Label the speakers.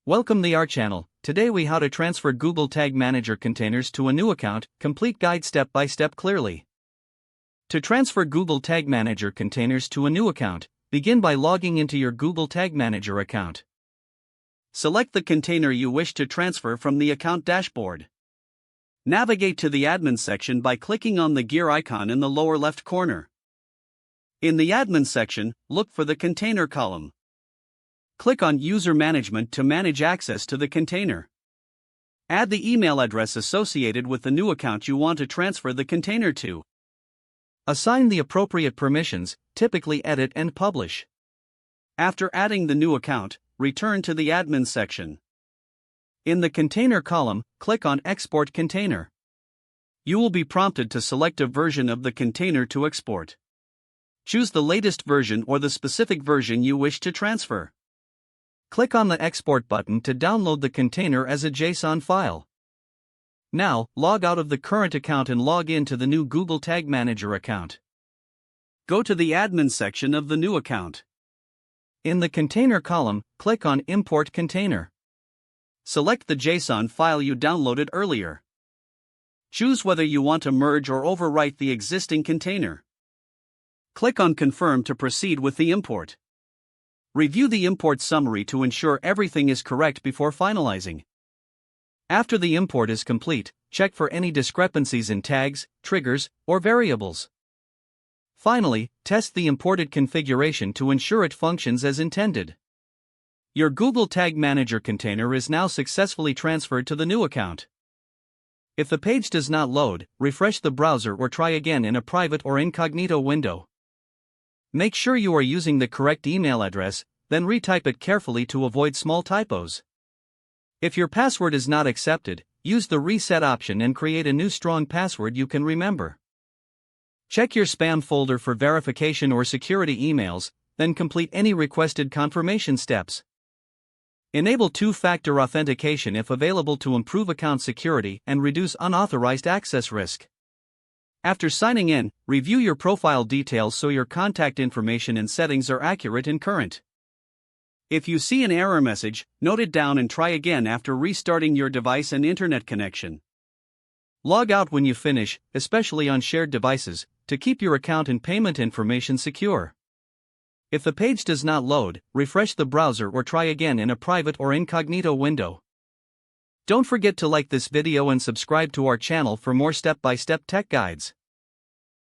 Speaker 1: Welcome to our channel. Today we how to transfer Google Tag Manager containers to a new account, complete guide step by step clearly. To transfer Google Tag Manager containers to a new account, begin by logging into your Google Tag Manager account. Select the container you wish to transfer from the account dashboard. Navigate to the admin section by clicking on the gear icon in the lower left corner. In the admin section, look for the container column. Click on User Management to manage access to the container. Add the email address associated with the new account you want to transfer the container to. Assign the appropriate permissions, typically edit and publish. After adding the new account, return to the admin section. In the container column, click on Export Container. You will be prompted to select a version of the container to export. Choose the latest version or the specific version you wish to transfer. Click on the Export button to download the container as a JSON file. Now, log out of the current account and log in to the new Google Tag Manager account. Go to the admin section of the new account. In the container column, click on Import Container. Select the JSON file you downloaded earlier. Choose whether you want to merge or overwrite the existing container. Click on Confirm to proceed with the import. Review the import summary to ensure everything is correct before finalizing. After the import is complete, check for any discrepancies in tags, triggers, or variables. Finally, test the imported configuration to ensure it functions as intended. Your Google Tag Manager container is now successfully transferred to the new account. If the page does not load, refresh the browser or try again in a private or incognito window. Make sure you are using the correct email address, then retype it carefully to avoid small typos. If your password is not accepted, use the reset option and create a new strong password you can remember. Check your spam folder for verification or security emails, then complete any requested confirmation steps. Enable two-factor authentication if available to improve account security and reduce unauthorized access risk. After signing in, review your profile details so your contact information and settings are accurate and current. If you see an error message, note it down and try again after restarting your device and internet connection. Log out when you finish, especially on shared devices, to keep your account and payment information secure. If the page does not load, refresh the browser or try again in a private or incognito window. Don't forget to like this video and subscribe to our channel for more step-by-step tech guides.